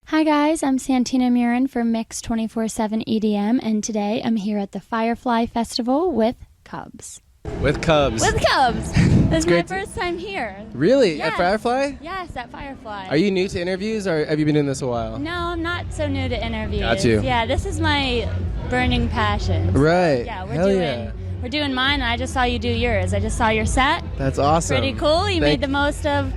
Hi guys, I'm Santina Murin for Mix 24/7 EDM, and today I'm here at the Firefly Festival with Cubs. With Cubs. With Cubs! This is my great first time here. Really? Yes. At Firefly? Yes, at Firefly. Are you new to interviews, or have you been doing this a while? No, I'm not so new to interviews. Got you. Yeah, this is my burning passion. Right. Yeah, Hell we're doing mine, and I just saw you do yours. I just saw your set. That's awesome. Pretty cool. You made the most of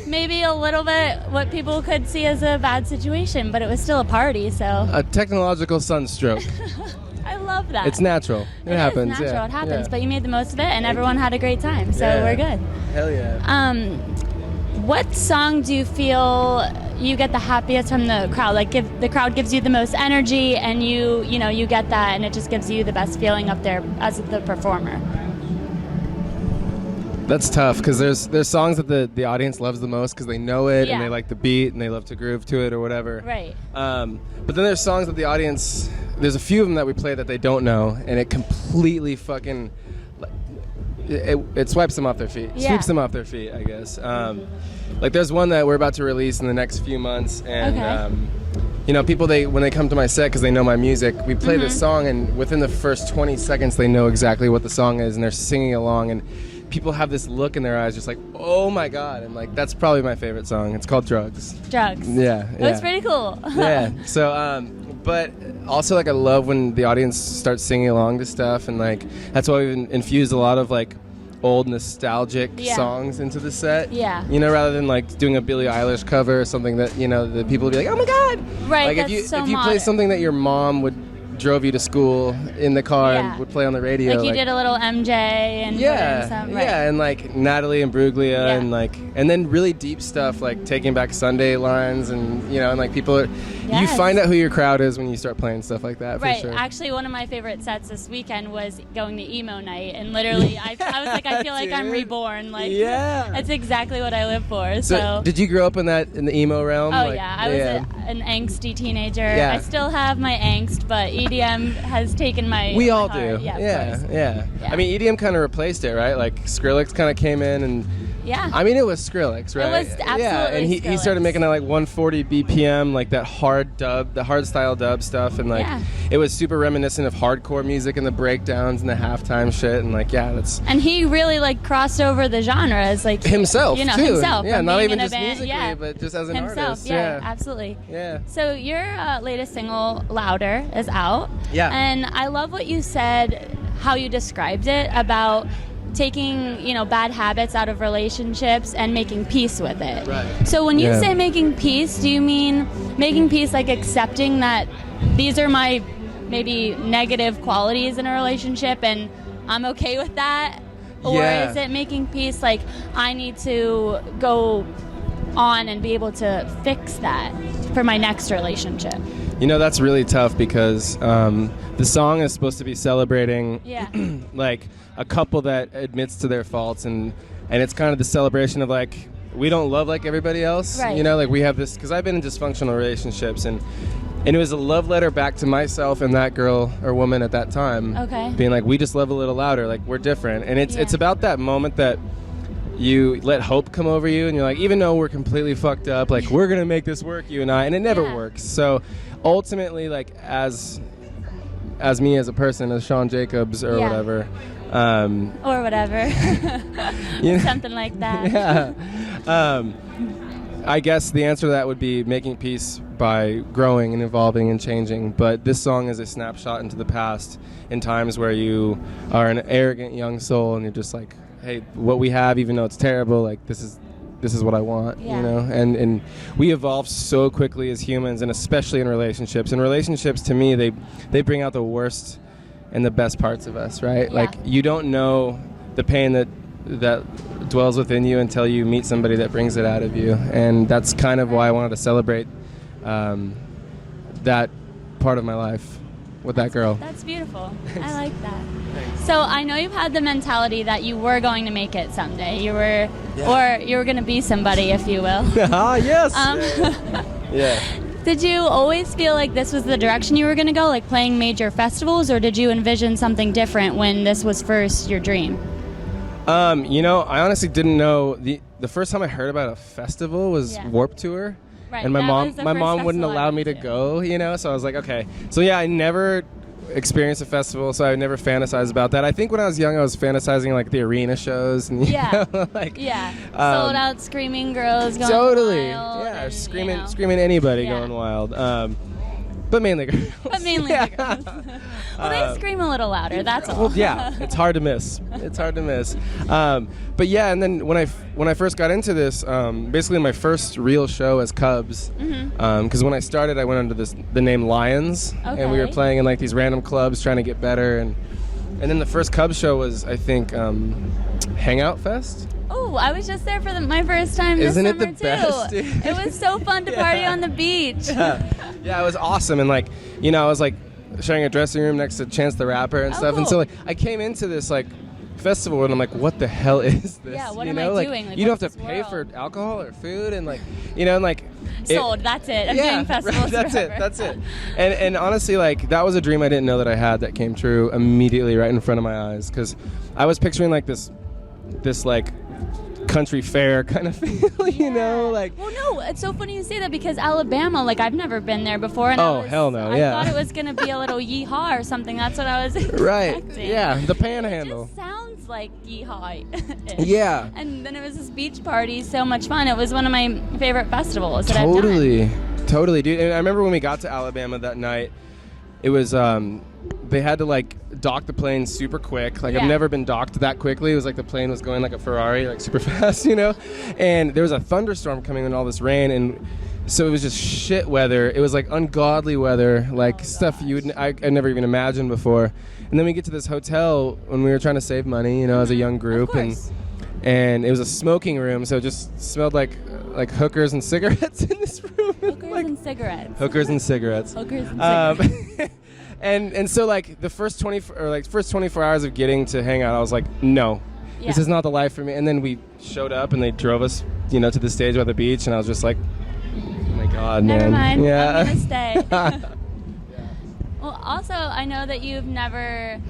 maybe a little bit what people could see as a bad situation, but it was still a party, so. A technological sunstroke. I love that. It's natural. It happens. It's natural. Yeah. It happens, Yeah. but you made the most of it, and everyone had a great time, so we're good. Hell yeah. What song do you feel you get the happiest from the crowd? Like, if the crowd gives you the most energy, and you get that, and it just gives you the best feeling up there as the performer. That's tough, because there's songs that the audience loves the most because they know it and they like the beat and they love to groove to it or whatever. Right. But then there's songs that the audience, there's a few of them that we play that they don't know, and it completely fucking, it swipes them off their feet. Yeah. Sweeps them off their feet, I guess. Like there's one that we're about to release in the next few months, and people, when they come to my set because they know my music, we play this song, and within the first 20 seconds they know exactly what the song is, and they're singing along, and people have this look in their eyes just like, oh my god, and like that's probably my favorite song. It's called Drugs. Yeah. It was pretty cool. Yeah. So but also, like, I love when the audience starts singing along to stuff, and like that's why we've infused a lot of like old nostalgic songs into the set. Yeah. Rather than like doing a Billie Eilish cover or something that the people would be like, oh my god. Right. Like that's if you play something that your mom drove you to school in the car and would play on the radio. Like you did a little MJ and put in some, right. Yeah, and like Natalie and Bruglia and then really deep stuff like Taking Back Sunday lines, and and like people you find out who your crowd is when you start playing stuff like that. Right. For sure. Actually, one of my favorite sets this weekend was going to emo night, and literally I was like, I feel like I'm reborn. Like that's exactly what I live for. So did you grow up in the emo realm? Oh yeah, I was an angsty teenager. Yeah. I still have my angst, but EDM has taken my We all heart. do. Yeah. I mean, EDM kind of replaced it, right? Like Skrillex kind of came in and I mean, it was Skrillex, right? It was absolutely and he started making that like 140 BPM, like that hard dub, the hard style dub stuff, and like it was super reminiscent of hardcore music and the breakdowns and the halftime shit, and like that's. And he really like crossed over the genres, like himself, too. Himself. Yeah, not even just band, musically, but just as an artist. Yeah, absolutely. Yeah. So your latest single, Louder, is out. Yeah. And I love what you said, how you described it about taking bad habits out of relationships and making peace with it. Right. So when you say making peace, do you mean making peace like accepting that these are my maybe negative qualities in a relationship and I'm okay with that? Or is it making peace like I need to go on and be able to fix that for my next relationship? That's really tough because the song is supposed to be celebrating like a couple that admits to their faults, and it's kind of the celebration of like we don't love like everybody else. Right. Like we have this, because I've been in dysfunctional relationships, and it was a love letter back to myself and that girl or woman at that time. Okay. Being like, we just love a little louder, like we're different, and it's about that moment that you let hope come over you, and you're like, even though we're completely fucked up, like we're gonna make this work, you and I, and it never works. So ultimately, like as me as a person, as Sean Jacobs or whatever, or whatever, something like that. I guess the answer to that would be making peace by growing and evolving and changing. But this song is a snapshot into the past, in times where you are an arrogant young soul and you're just like, hey, what we have, even though it's terrible, like this is what I want, and we evolve so quickly as humans, and especially in relationships. And relationships, to me, they bring out the worst and the best parts of us, right? Like you don't know the pain that dwells within you until you meet somebody that brings it out of you, and that's kind of why I wanted to celebrate that part of my life with that girl. That's beautiful. I like that. Thanks. So I know you've had the mentality that you were going to make it someday. You were, or you were going to be somebody, if you will. Yes. Yeah. Did you always feel like this was the direction you were going to go, like playing major festivals, or did you envision something different when this was first your dream? I honestly didn't know. The first time I heard about a festival was Warped Tour. Right, and my mom wouldn't allow me to go, so I was like, okay. So yeah, I never experienced a festival, so I never fantasized about that. I think when I was young, I was fantasizing like the arena shows and sold out screaming girls going wild. Yeah, and, screaming anybody going wild. But mainly girls. The girls. Well, they scream a little louder. That's all. Well, yeah, it's hard to miss. But yeah, and then when I first got into this, basically my first real show as Cubs, because when I started, I went under the name Lions, and we were playing in like these random clubs trying to get better, and then the first Cubs show was, I think, Hangout Fest. Oh, I was just there for my first time this Isn't summer, it the best? too. It was so fun to party on the beach. Yeah, it was awesome, and like, I was like sharing a dressing room next to Chance the Rapper and stuff, and so like I came into this like festival and I'm like, what the hell is this? Yeah, what am I doing? Like, you don't have to pay for alcohol or food, and like, and like sold. That's it. I'm doing festivals. That's it. And honestly, like that was a dream I didn't know that I had that came true immediately right in front of my eyes, because I was picturing like this like country fair kind of feel, like. Well, no, it's so funny you say that, because Alabama, like I've never been there before, and hell no, I thought it was gonna be a little yeehaw or something. That's what I was expecting. Right. Yeah, the Panhandle. It just sounds like yeehaw. Yeah. And then it was this beach party, so much fun. It was one of my favorite festivals that Totally, I've done. Totally, dude. And I remember when we got to Alabama that night, it was they had to like dock the plane super quick. Like I've never been docked that quickly. It was like the plane was going like a Ferrari, like super fast, And there was a thunderstorm coming in all this rain, and so it was just shit weather. It was like ungodly weather, like stuff I'd never even imagined before. And then we get to this hotel when we were trying to save money, as a young group, and it was a smoking room, so it just smelled like hookers and cigarettes in this room. Hookers and cigarettes. And so like the first 24 hours of getting to hang out, I was like, no, this is not the life for me. And then we showed up and they drove us, to the stage by the beach, and I was just like, oh my God, Never man. mind. Yeah. I'm gonna stay. Well, also, I know that you've never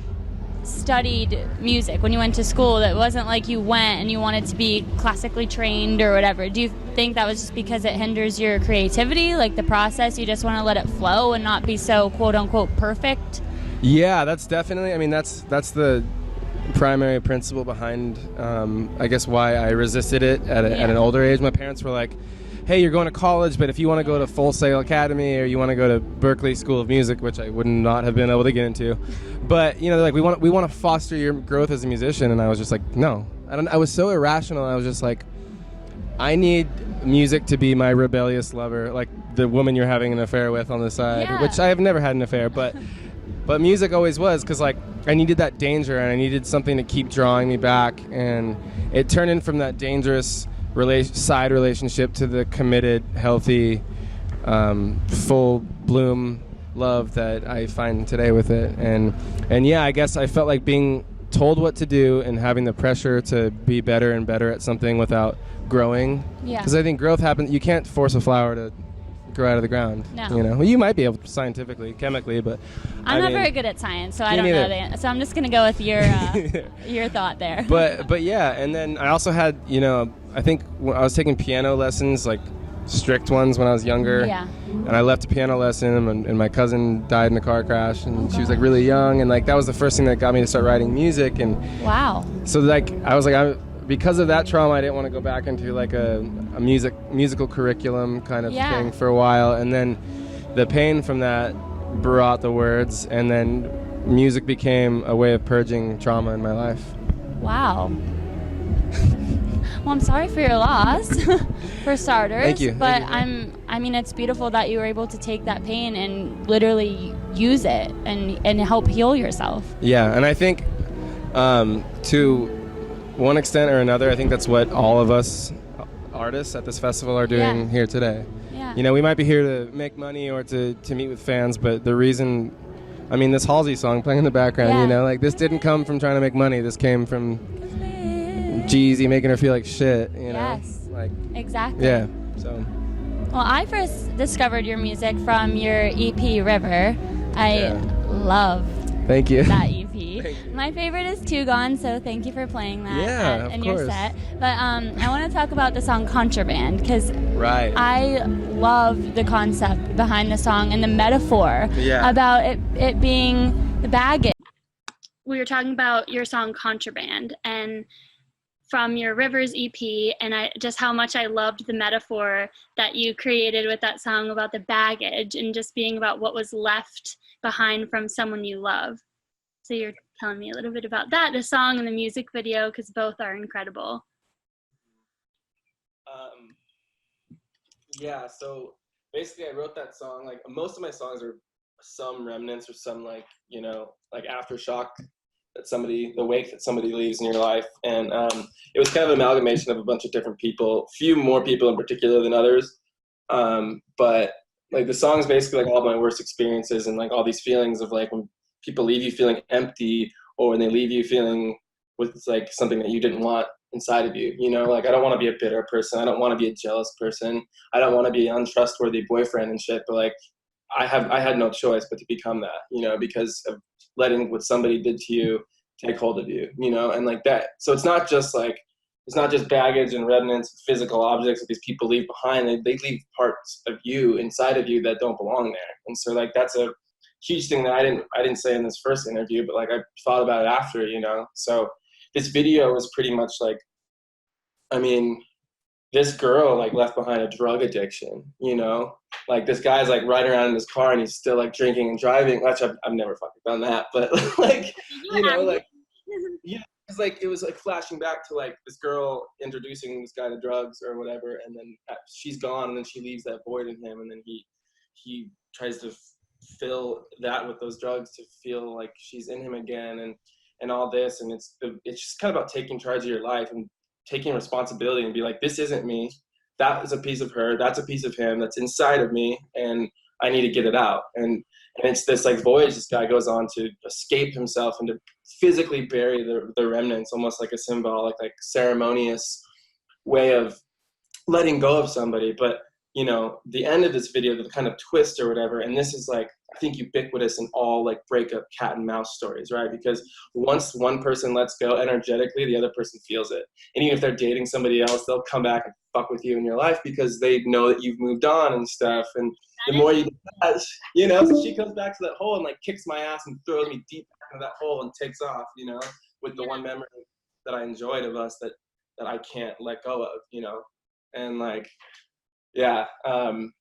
studied music when you went to school. That wasn't like you went and you wanted to be classically trained or whatever. Do you think that was just because it hinders your creativity, like the process? You just want to let it flow and not be so quote unquote perfect? Yeah, that's definitely, that's the primary principle behind I guess why I resisted it at an older age. My parents were like, hey, you're going to college, but if you want to go to Full Sail Academy or you want to go to Berklee School of Music, which I would not have been able to get into, but they're like, we want to foster your growth as a musician. And I was just like, no. I was so irrational. I was just like, I need music to be my rebellious lover, like the woman you're having an affair with on the side, which I have never had an affair, but music always was, because like I needed that danger and I needed something to keep drawing me back, and it turned in from that dangerous side relationship to the committed, healthy, full bloom love that I find today with it. And yeah, I guess I felt like being told what to do and having the pressure to be better and better at something without growing. Yeah. Because I think growth happens. You can't force a flower to grow out of the ground. No. Well, you might be able to scientifically, chemically, but I'm not very good at science, so I don't know the answer. So I'm just gonna go with your your thought there. But yeah, and then I also had I think when I was taking piano lessons, like strict ones when I was younger. Yeah. And I left a piano lesson, and my cousin died in a car crash, and she was like really young, and like that was the first thing that got me to start writing music. And wow. So like I was like because of that trauma, I didn't want to go back into like a musical curriculum kind of thing for a while, and then the pain from that brought the words, and then music became a way of purging trauma in my life. Wow. Well, I'm sorry for your loss, for starters. Thank you. But it's beautiful that you were able to take that pain and literally use it and help heal yourself. Yeah, and I think to one extent or another, I think that's what all of us artists at this festival are doing here today. Yeah. We might be here to make money or to meet with fans, but the reason I mean, this Halsey song playing in the background, Yeah. you know, like this didn't come from trying to make money. This came from Jeezy making her feel like shit, you know? Yes. Like, exactly. yeah, so. Well, I first discovered your music from your EP River. I love Thank you. that EP. Thank you. My favorite is Two Gone, so thank you for playing that Yeah, of in your course. set. But I want to talk about the song Contraband, because Right. I love the concept behind the song and the metaphor about it being the baggage. We were talking about your song Contraband and from your Rivers EP, and just how much I loved the metaphor that you created with that song about the baggage and just being about what was left behind from someone you love. So you're telling me a little bit about that, the song and the music video, because both are incredible. Yeah, so basically I wrote that song, like most of my songs are some remnants or some like, you know, like aftershock that somebody, the wake that somebody leaves in your life. And it was kind of an amalgamation of a bunch of different people, few more people in particular than others. But like the song's basically like all my worst experiences and like all these feelings of like when people leave you feeling empty or when they leave you feeling with like something that you didn't want inside of you, you know, like I don't want to be a bitter person. I don't want to be a jealous person. I don't want to be an untrustworthy boyfriend and shit, but like I had no choice but to become that, you know, because of letting what somebody did to you take hold of you, you know, and like that. So it's not just baggage and remnants, physical objects that these people leave behind. They leave parts of you inside of you that don't belong there. And so like that's a huge thing that I didn't say in this first interview, but like I thought about it after, you know. So this video was pretty much like, I mean, this girl like left behind a drug addiction, you know, like this guy's like riding around in his car and he's still like drinking and driving, which I've never fucking done that, but like, you know, like, yeah, it's like, it was like flashing back to like this girl introducing this guy to drugs or whatever. And then she's gone and then she leaves that void in him. And then he tries to fill that with those drugs to feel like she's in him again and all this. And it's just kind of about taking charge of your life and taking responsibility and be like, this isn't me. That is a piece of her. That's a piece of him that's inside of me. And I need to get it out. And it's this like voyage this guy goes on to escape himself and to physically bury the remnants, almost like a symbolic, like ceremonious way of letting go of somebody. But you know, the end of this video, the kind of twist or whatever, and this is like, I think ubiquitous in all like breakup cat and mouse stories, right? Because once one person lets go energetically, the other person feels it. And even if they're dating somebody else, they'll come back and fuck with you in your life because they know that you've moved on and stuff. And the more you do that, you know, so she comes back to that hole and like kicks my ass and throws me deep back into that hole and takes off, you know, with the one memory that I enjoyed of us that I can't let go of, you know. And like, yeah, and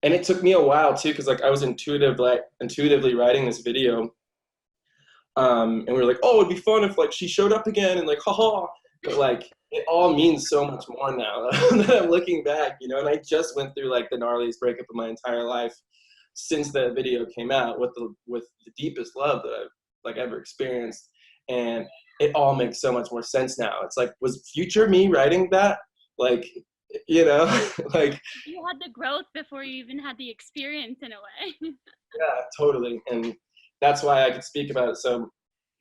it took me a while too, because like I was intuitively writing this video, and we were like, oh, it'd be fun if like she showed up again and like, haha. But like it all means so much more now that I'm looking back, you know. And I just went through like the gnarliest breakup of my entire life since the video came out, with the deepest love that I've like ever experienced, and it all makes so much more sense now. It's like, was future me writing that? Like, you know, like You had the growth before you even had the experience in a way. yeah, totally. And that's why I could speak about it so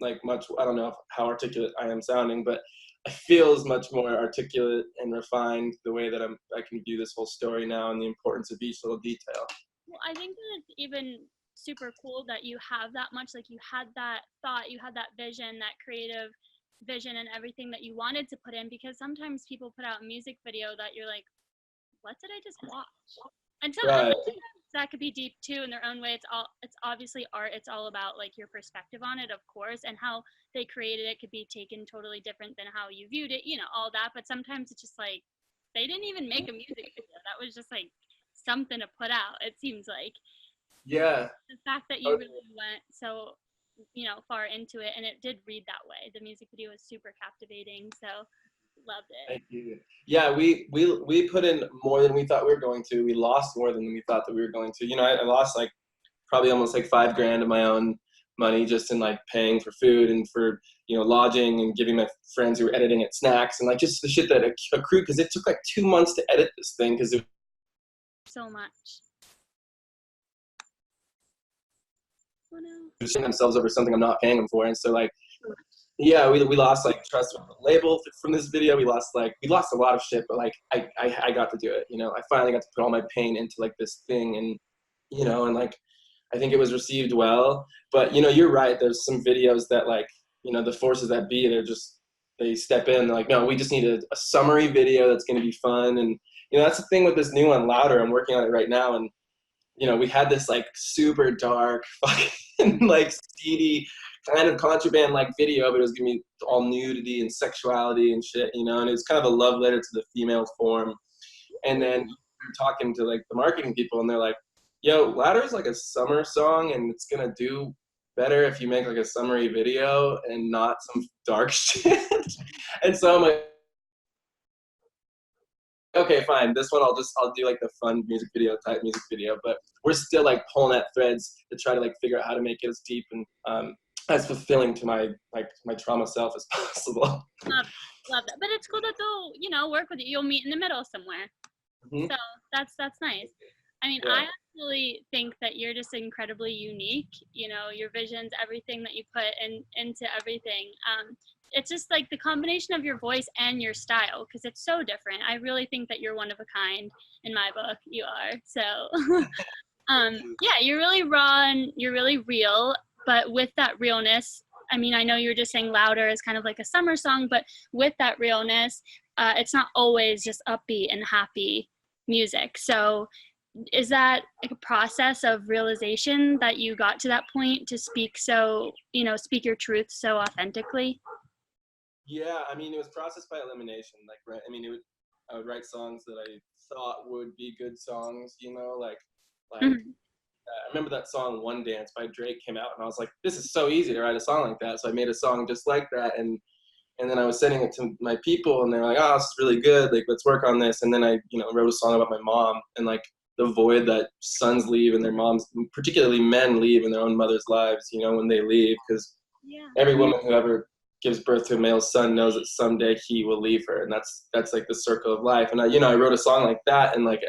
like much. I don't know how articulate I am sounding, but it feels much more articulate and refined the way that I can view this whole story now and the importance of each little detail. Well, I think that it's even super cool that you have that much, like you had that thought, you had that vision, that creative vision and everything that you wanted to put in, because sometimes people put out a music video that you're like, what did I just watch? And sometimes that could be deep too in their own way. It's obviously art. It's all about like your perspective on it, of course, and how they created it could be taken totally different than how you viewed it, you know, all that. But sometimes it's just like they didn't even make a music video. That was just like something to put out, it seems like. Yeah. The fact that you really went so, you know, far into it, and it did read that way. The music video was super captivating, so loved it. Thank you. Yeah, we put in more than we thought we were going to. We lost more than we thought that we were going to. You know, I lost like probably almost like $5,000 of my own money just in like paying for food and for, you know, lodging and giving my friends who were editing it snacks and like just the shit that accrued, because it took like 2 months to edit this thing because it so much. Pushing themselves over something I'm not paying them for. And so like, yeah, we lost like trust with the label from this video. We lost a lot of shit, but like I got to do it. You know, I finally got to put all my pain into like this thing, and you know, and like I think it was received well. But you know, you're right. There's some videos that like, you know, the forces that be, they step in. They're like, no, we just need a summary video that's going to be fun. And you know, that's the thing with this new one, Louder. I'm working on it right now, and you know, we had this like super dark, fucking like seedy kind of contraband like video, but it was gonna be all nudity and sexuality and shit, you know, and it was kind of a love letter to the female form. And then we were talking to like the marketing people, and they're like, yo, Louder is like a summer song, and it's gonna do better if you make like a summary video and not some dark shit. And so I'm like, okay, fine. This one I'll do like the fun music video type music video, but we're still like pulling at threads to try to like figure out how to make it as deep and as fulfilling to my trauma self as possible. Love that. But it's cool that they'll, you know, work with you. You'll meet in the middle somewhere. Mm-hmm. So that's nice. I mean, yeah. I actually think that you're just incredibly unique. You know, your visions, everything that you put into everything. It's just like the combination of your voice and your style, because it's so different. I really think that you're one of a kind in my book. You are. So, yeah, you're really raw and you're really real. But with that realness, I mean, I know you were just saying Louder is kind of like a summer song, but with that realness, it's not always just upbeat and happy music. So is that like a process of realization that you got to that point to speak speak your truth so authentically? Yeah, I mean, it was processed by elimination. Like, right, I mean, I would write songs that I thought would be good songs, you know, like mm-hmm. I remember that song One Dance by Drake came out, and I was like, this is so easy to write a song like that. So I made a song just like that, and then I was sending it to my people, and they were like, oh, this is really good, like, let's work on this. And then I, you know, wrote a song about my mom and like the void that sons leave and their moms, particularly men, leave in their own mother's lives, you know, when they leave, because every woman who ever gives birth to a male son knows that someday he will leave her, and that's like the circle of life. And I wrote a song like that, and like,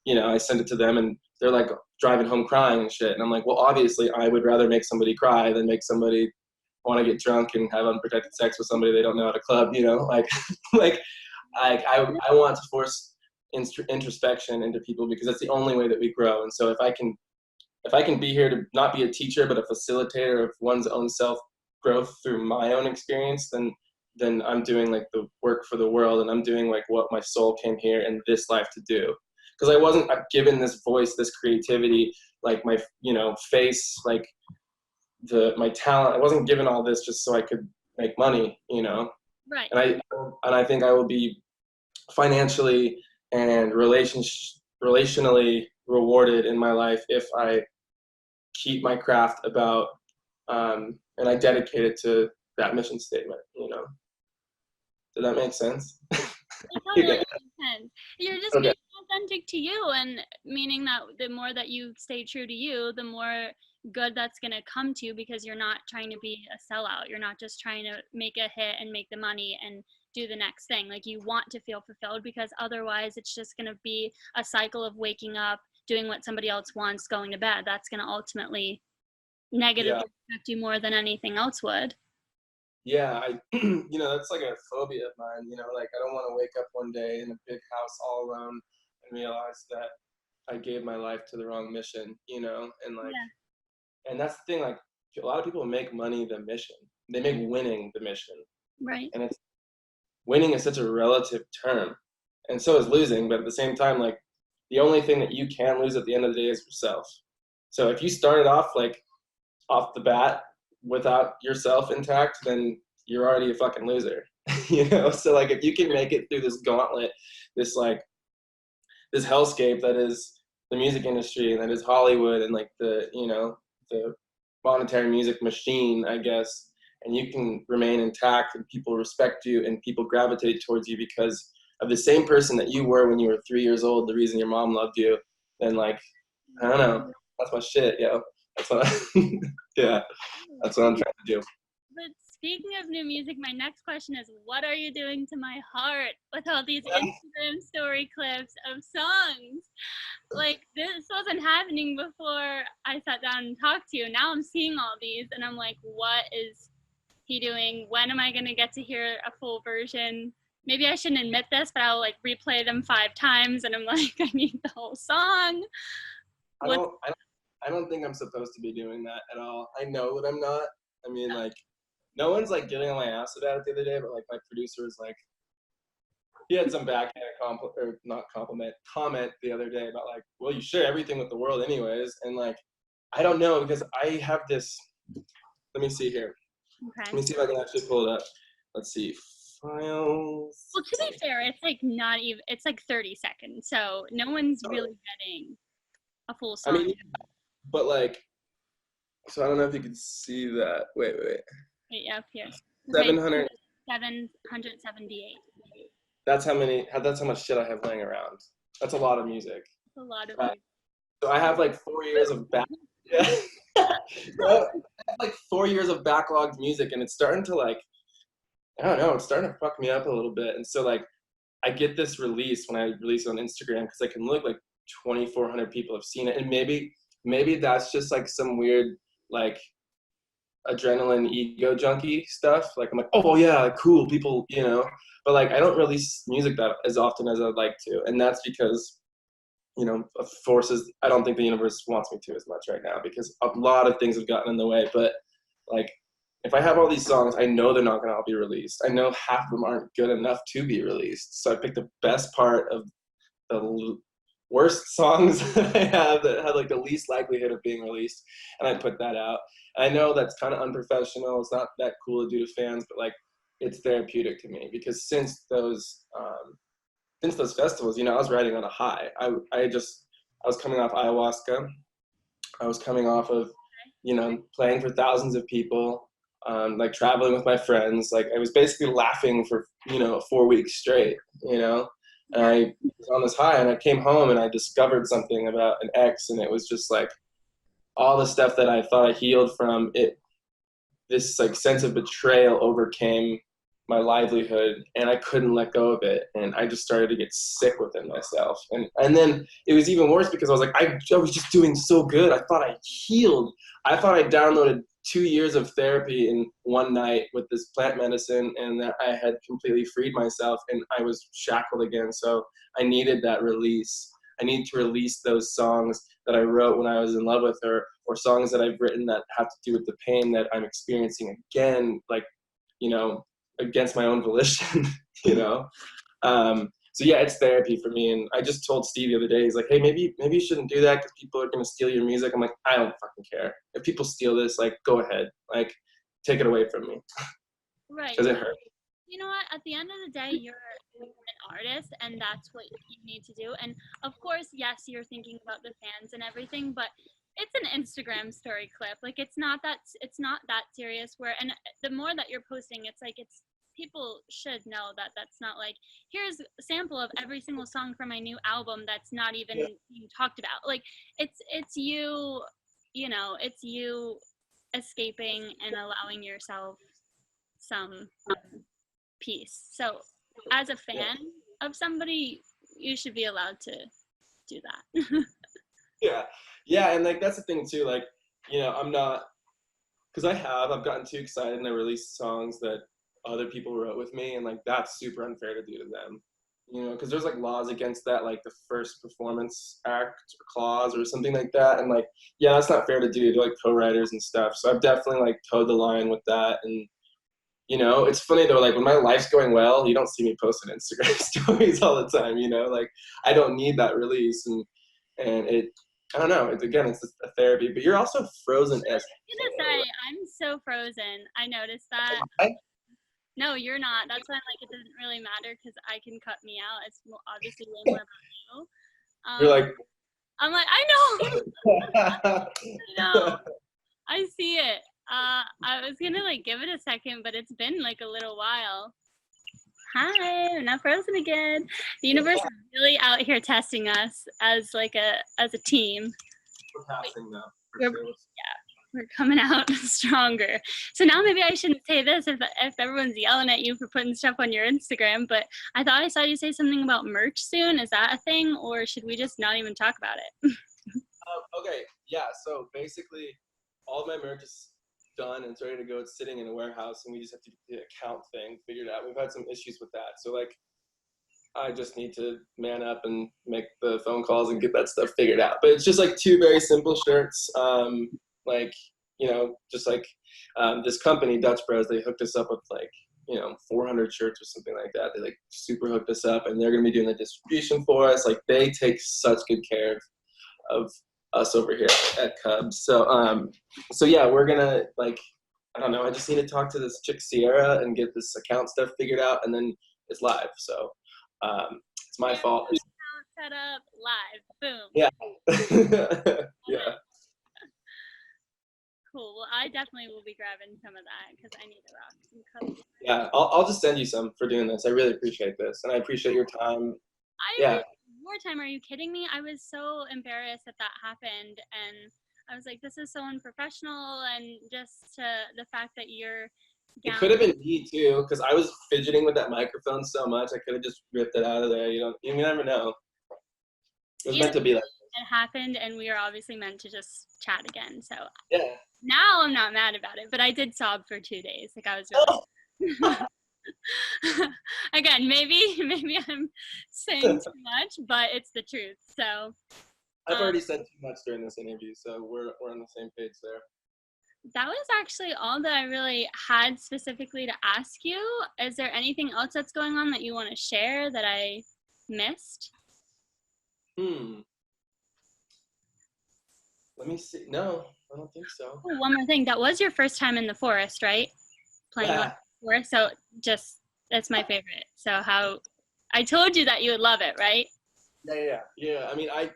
you know, I sent it to them, and they're like driving home crying and shit. And I'm like, well, obviously I would rather make somebody cry than make somebody want to get drunk and have unprotected sex with somebody they don't know how to club, you know, like I want to force introspection into people, because that's the only way that we grow. And so if I can be here to not be a teacher but a facilitator of one's own self growth through my own experience, then I'm doing like the work for the world, and I'm doing like what my soul came here in this life to do. Because I wasn't given this voice, this creativity, like my, you know, face, like my talent. I wasn't given all this just so I could make money, you know. Right. And I think I will be financially and relationally rewarded in my life if I keep my craft about and I dedicate it to that mission statement, you know. Did that make sense? It totally makes sense. You're just being authentic to you, and meaning that the more that you stay true to you, the more good that's going to come to you, because you're not trying to be a sellout. You're not just trying to make a hit and make the money and do the next thing. Like, you want to feel fulfilled, because otherwise it's just going to be a cycle of waking up, doing what somebody else wants, going to bed. That's going to ultimately negatively affect you more than anything else would. Yeah, you know, that's like a phobia of mine, you know, like I don't want to wake up one day in a big house all alone and realize that I gave my life to the wrong mission, you know, and like, and that's the thing, like a lot of people make money the mission. They make winning the mission. Right. And winning is such a relative term, and so is losing, but at the same time, like the only thing that you can lose at the end of the day is yourself. So if you started off like off the bat without yourself intact, then you're already a fucking loser. You know, so like if you can make it through this gauntlet, this hellscape that is the music industry and that is Hollywood and like the, you know, the monetary music machine, I guess, and you can remain intact and people respect you and people gravitate towards you because of the same person that you were when you were 3 years old, the reason your mom loved you, then like, I don't know, that's my shit, yo. That's what yeah, that's what I'm trying to do. But speaking of new music, my next question is, what are you doing to my heart with all these Instagram story clips of songs? Like, this wasn't happening before I sat down and talked to you. Now I'm seeing all these, and I'm like, what is he doing? When am I going to get to hear a full version? Maybe I shouldn't admit this, but I'll, like, replay them 5 times, and I'm like, I need the whole song. I don't think I'm supposed to be doing that at all. I know that I'm not. I mean, like, no one's like getting on my ass about it the other day, but like my producer was like, he had some backhand comment the other day about like, well, you share everything with the world anyways, and like, I don't know because I have this. Let me see here. Okay. Let me see if I can actually pull it up. Let's see, files. Well, to be fair, it's like not even. It's like 30 seconds, so no one's really getting a full song. I mean, but like, so I don't know if you can see that. Wait. Wait, up here. 700. 778. That's how much shit I have laying around. That's a lot of music. That's a lot of music. So I have like 4 years of back. Yeah. I have like 4 years of backlogged music, and it's starting to like, I don't know, it's starting to fuck me up a little bit. And so like, I get this release when I release it on Instagram because I can look like 2,400 people have seen it, and maybe that's just like some weird like adrenaline ego junkie stuff. Like I'm like, oh yeah, cool, people, you know. But like I don't release music that as often as I'd like to, and that's because, you know, of forces. I don't think the universe wants me to as much right now because a lot of things have gotten in the way. But like, if I have all these songs, I know they're not going to all be released. I know half of them aren't good enough to be released. So I picked the best part of the worst songs that I have that had like the least likelihood of being released, and I put that out. And I know that's kind of unprofessional. It's not that cool to do to fans, but like, it's therapeutic to me because since those festivals, you know, I was riding on a high. I was coming off ayahuasca. I was coming off of, you know, playing for thousands of people, like traveling with my friends. Like I was basically laughing for, you know, 4 weeks straight, you know. And I was on this high, and I came home and I discovered something about an ex, and it was just like all the stuff that I thought I healed from it. This like sense of betrayal overcame my livelihood, and I couldn't let go of it, and I just started to get sick within myself. And then it was even worse because I was like, I was just doing so good. I thought I healed. I thought I downloaded 2 years of therapy in one night with this plant medicine, and that I had completely freed myself, and I was shackled again. So I needed that release. I need to release those songs that I wrote when I was in love with her, or songs that I've written that have to do with the pain that I'm experiencing again, like, you know, against my own volition, you know? So yeah, it's therapy for me. And I just told Steve the other day, he's like, hey, maybe you shouldn't do that because people are going to steal your music. I'm like, I don't fucking care. If people steal this, like, go ahead. Like, take it away from me. Right. Because it hurts. You know what? At the end of the day, you're an artist, and that's what you need to do. And of course, yes, you're thinking about the fans and everything, but it's an Instagram story clip. Like it's not that serious. And the more that you're posting, it's like people should know that that's not like, here's a sample of every single song from my new album that's not even being talked about. Like it's you, you know, it's you escaping and allowing yourself some peace. So as a fan of somebody, you should be allowed to do that. Yeah, and like that's the thing too, like, you know, I'm not, because I've gotten too excited and I released songs that other people wrote with me, and like that's super unfair to do to them, you know, because there's like laws against that, like the first performance act or clause or something like that, and like, yeah, that's not fair to do to like co-writers and stuff. So I've definitely like towed the line with that. And you know, it's funny though, like when my life's going well, you don't see me posting Instagram stories all the time, you know, like I don't need that release. And it, I don't know, it's just a therapy. But you're also frozen as I'm gonna say, I'm so frozen. I noticed that. No, you're not. That's why I'm like, it doesn't really matter because I can cut me out. It's obviously way more about you. You're like, I'm like, I know. I know. I see it. I was gonna like give it a second, but it's been like a little while. Hi, I'm not frozen again. The universe is really out here testing us as like a team. we're passing though. Yeah. we're coming out stronger. So now maybe I shouldn't say this if everyone's yelling at you for putting stuff on your Instagram, but I thought I saw you say something about merch soon. Is that a thing, or should we just not even talk about it? Okay, yeah, so basically all of my merch is done and it's ready to go. It's sitting in a warehouse and we just have to get the account thing figured out. We've had some issues with that. So like I just need to man up and make the phone calls and get that stuff figured out. But it's just like two very simple shirts. Like, you know, just like this company, Dutch Bros, they hooked us up with like, you know, 400 shirts or something like that. They like super hooked us up and they're going to be doing the distribution for us. Like they take such good care of us over here at Cubs. So yeah, we're going to like, I don't know. I just need to talk to this chick Sierra and get this account stuff figured out and then it's live. So it's my fault. Set up live, boom. Yeah. Yeah. Cool. Well, I definitely will be grabbing some of that because I need to rock some Cubs. Yeah, I'll just send you some for doing this. I really appreciate this, and I appreciate your time. Yeah. More time. Are you kidding me? I was so embarrassed that happened, and I was like, this is so unprofessional, and just the fact that you're It could have been me too, because I was fidgeting with that microphone so much. I could have just ripped it out of there. You never know. It was meant to be like this. It happened, and we are obviously meant to just chat again. So yeah. Now I'm not mad about it, but I did sob for 2 days. Like I was really. Again, maybe I'm saying too much, but it's the truth. So I've already said too much during this interview, so we're on the same page there. That was actually all that I really had specifically to ask you. Is there anything else that's going on that you want to share that I missed? Let me see. No, I don't think so. Oh, one more thing. That was your first time in the forest, right? Playing in the forest. So that's my favorite. So I told you that you would love it, right? Yeah. I mean, I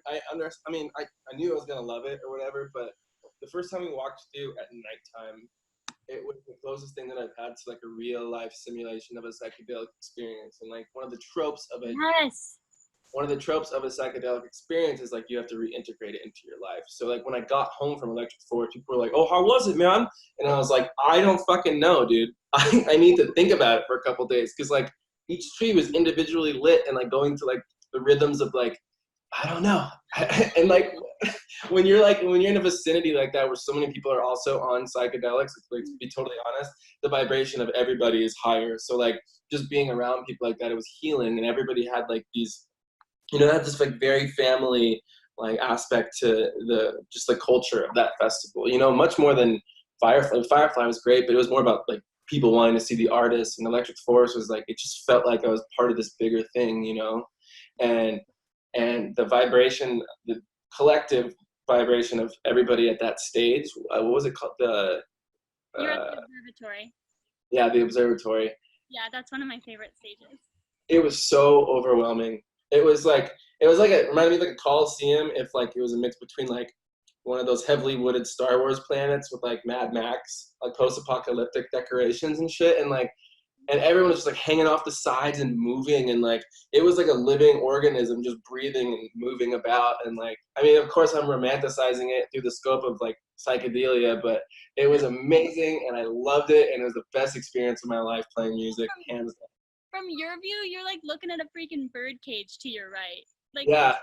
knew I was gonna love it or whatever, but the first time we walked through at nighttime, it was the closest thing that I've had to like a real life simulation of a psychedelic experience. And like one of the tropes of a psychedelic experience is like you have to reintegrate it into your life. So like when I got home from Electric Forest, people were like, "Oh, how was it, man?" And I was like, "I don't fucking know, dude. I need to think about it for a couple days." Because like each tree was individually lit and like going to like the rhythms of like, I don't know. And like when you're in a vicinity like that where so many people are also on psychedelics, like to be totally honest, the vibration of everybody is higher. So like just being around people like that, it was healing, and everybody had like these, had this like very family like aspect to the culture of that festival. Much more than Firefly. Firefly was great, but it was more about like people wanting to see the artists, and Electric Forest was like, it just felt like I was part of this bigger thing, and the vibration, the collective vibration of everybody at that stage. What was it called? You're at the observatory. Yeah, the observatory. Yeah, that's one of my favorite stages. It was so overwhelming. It reminded me of like a Coliseum if like it was a mix between like one of those heavily wooded Star Wars planets with like Mad Max, like post-apocalyptic decorations and shit, and everyone was just like hanging off the sides and moving, and like it was like a living organism just breathing and moving about. And like, I mean, of course I'm romanticizing it through the scope of like psychedelia, but it was amazing and I loved it, and it was the best experience of my life playing music, hands down. From your view, you're like looking at a freaking bird cage to your right. Like, yeah.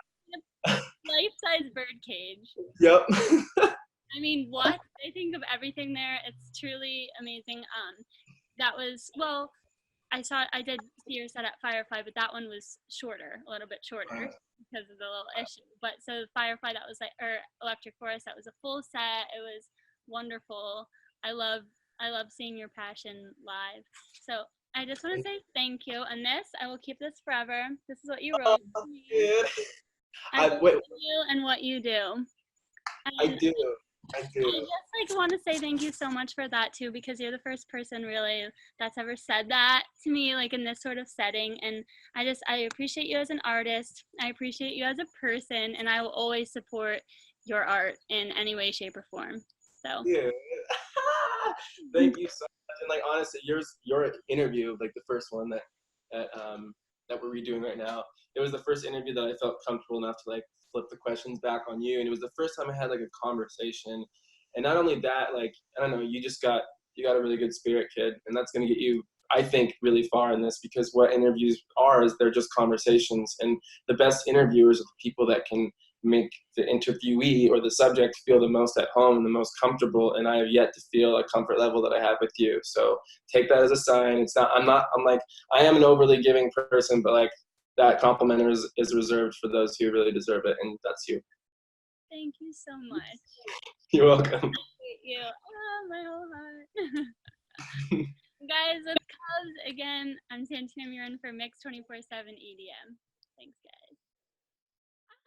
Life-size bird cage. Yep. I mean, what? I think of everything there. It's truly amazing. That was, well, I did see your set at Firefly, but that one was a little bit shorter because of the little issue. But so Firefly, that was like, or Electric Forest, that was a full set. It was wonderful. I love seeing your passion live. So I just want to say thank you. And I will keep this forever. This is what you wrote. I love you and what you do. I do. I just want to say thank you so much for that too, because you're the first person really that's ever said that to me, like in this sort of setting. And I appreciate you as an artist. I appreciate you as a person, and I will always support your art in any way, shape, or form. So. Yeah. Thank you so much. And like honestly, your interview, like the first one that we're redoing right now, it was the first interview that I felt comfortable enough to like flip the questions back on you, and it was the first time I had like a conversation And not only that, like, I don't know, you got a really good spirit, kid, and that's going to get you, I think, really far in this, because what interviews are is they're just conversations, and the best interviewers are the people that can make the interviewee or the subject feel the most at home, the most comfortable, and I have yet to feel a comfort level that I have with you. So take that as a sign. I am an overly giving person, but like that compliment is reserved for those who really deserve it, and that's you. Thank you so much. You're welcome. Thank you. Oh, my whole heart. Guys, it's Cubs again. I'm Santina Murin for Mix 24/7 EDM.